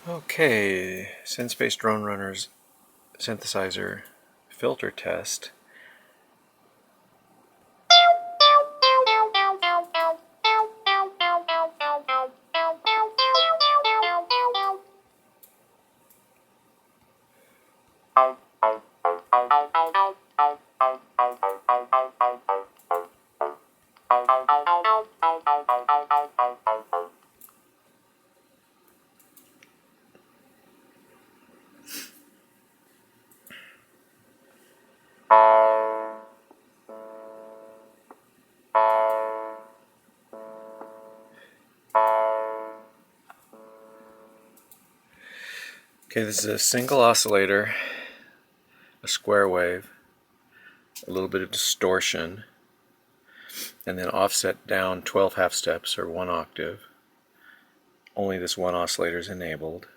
Okay, synSpace Drone Runner's synthesizer filter test. Okay, this is a single oscillator, a square wave, a little bit of distortion, and then offset down 12 half steps or 1 octave. Only this one oscillator is enabled.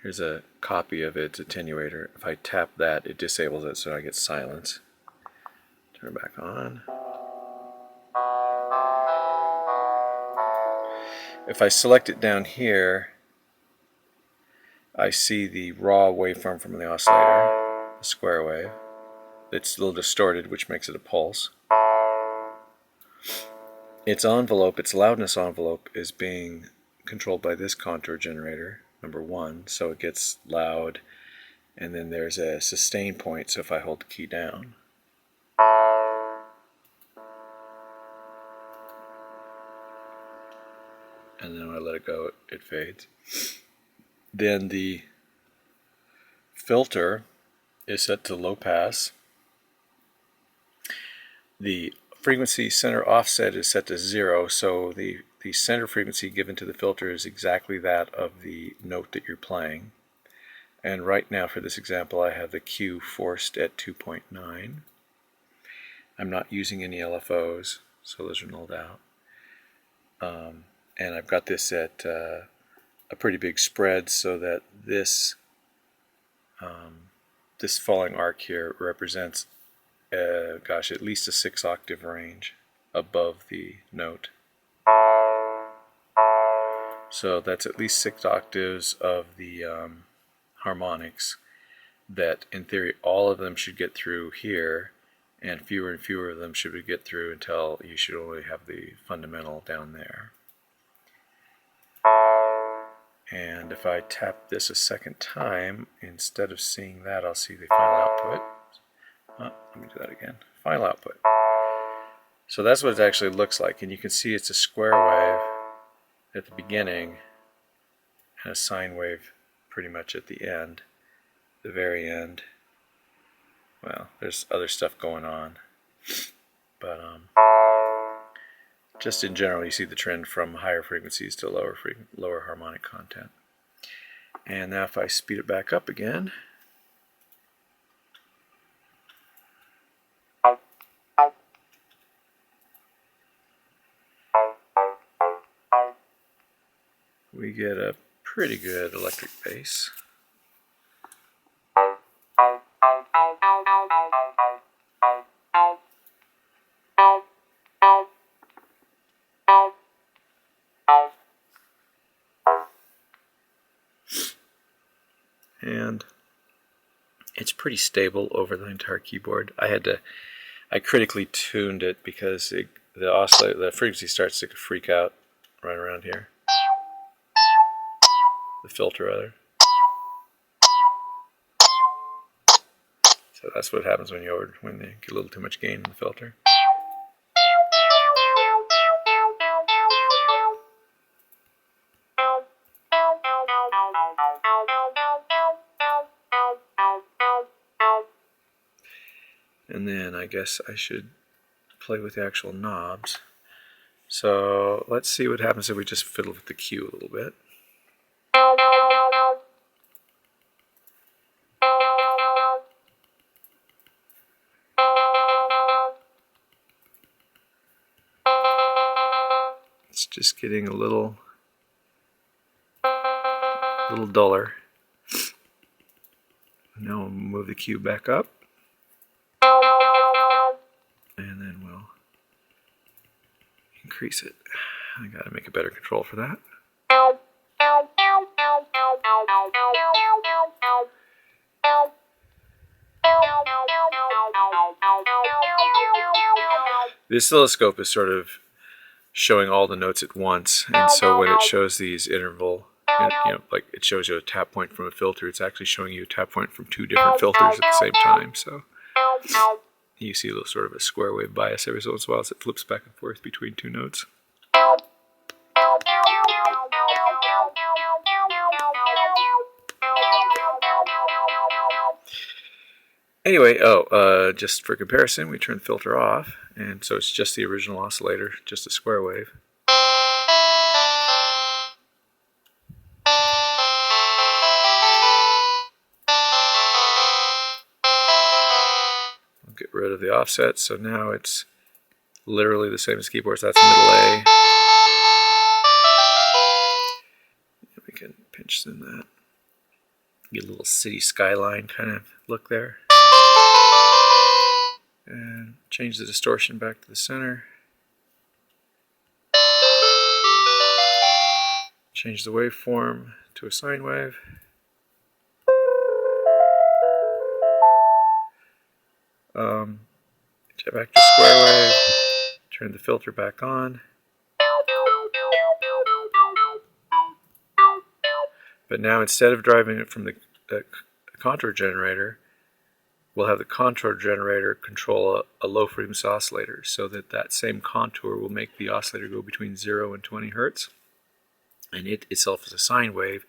Here's a copy of its attenuator. If I tap that, it disables it so I get silence. Turn it back on. If I select it down here, I see the raw waveform from the oscillator, the square wave. It's a little distorted, which makes it a pulse. Its envelope, its loudness envelope, is being controlled by this contour generator, number 1, so it gets loud, and then there's a sustain point, so if I hold the key down, and then when I let it go, it fades. Then the filter is set to low pass. The frequency center offset is set to 0, so the center frequency given to the filter is exactly that of the note that you're playing. And right now for this example I have the Q forced at 2.9. I'm not using any LFOs, so those are nulled out. And I've got this at a pretty big spread so that this this falling arc here represents at least a 6 octave range above the note. So that's at least 6 octaves of the harmonics that in theory all of them should get through here, and fewer of them should get through until you should only have the fundamental down there. And if I tap this a second time, instead of seeing that, I'll see the final output. Let me do that again. Final output. So that's what it actually looks like, and you can see it's a square wave at the beginning and a sine wave pretty much at the end, the very end. Well, there's other stuff going on, but just in general you see the trend from higher frequencies to lower harmonic content. And now if I speed it back up again, we get a pretty good electric bass. And it's pretty stable over the entire keyboard. I critically tuned it because the frequency starts to freak out right around here. The filter rather. So that's what happens when you get a little too much gain in the filter. And then I guess I should play with the actual knobs. So let's see what happens if we just fiddle with the Q a little bit. It's just getting a little duller. Now we'll move the Q back up. And then we'll increase it. I gotta make a better control for that. The oscilloscope is sort of showing all the notes at once, and so when it shows these interval, like it shows you a tap point from a filter, it's actually showing you a tap point from two different filters at the same time. So you see a little sort of a square wave bias every once in a while as it flips back and forth between two notes. Anyway, just for comparison, we turn the filter off, and so it's just the original oscillator, just a square wave. I'll get rid of the offset, so now it's literally the same as keyboards. That's middle A. We can pinch in that. Get a little city skyline kind of look there. And change the distortion back to the center. Change the waveform to a sine wave. Back to square wave. Turn the filter back on. But now instead of driving it from the contour generator, we'll have the contour generator control a low frequency oscillator, so that same contour will make the oscillator go between 0 and 20 hertz. And it itself is a sine wave,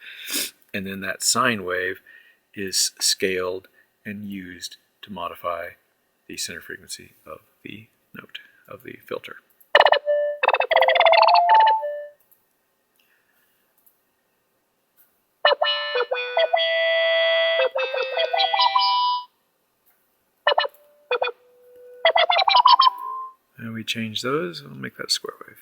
and then that sine wave is scaled and used to modify the center frequency of the note, of the filter. And we change those, we'll make that a square wave.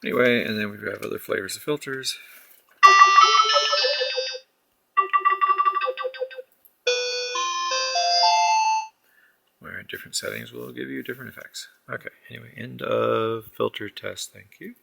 Anyway, and then we have other flavors of filters. Where in different settings will give you different effects. Okay, anyway, end of filter test. Thank you.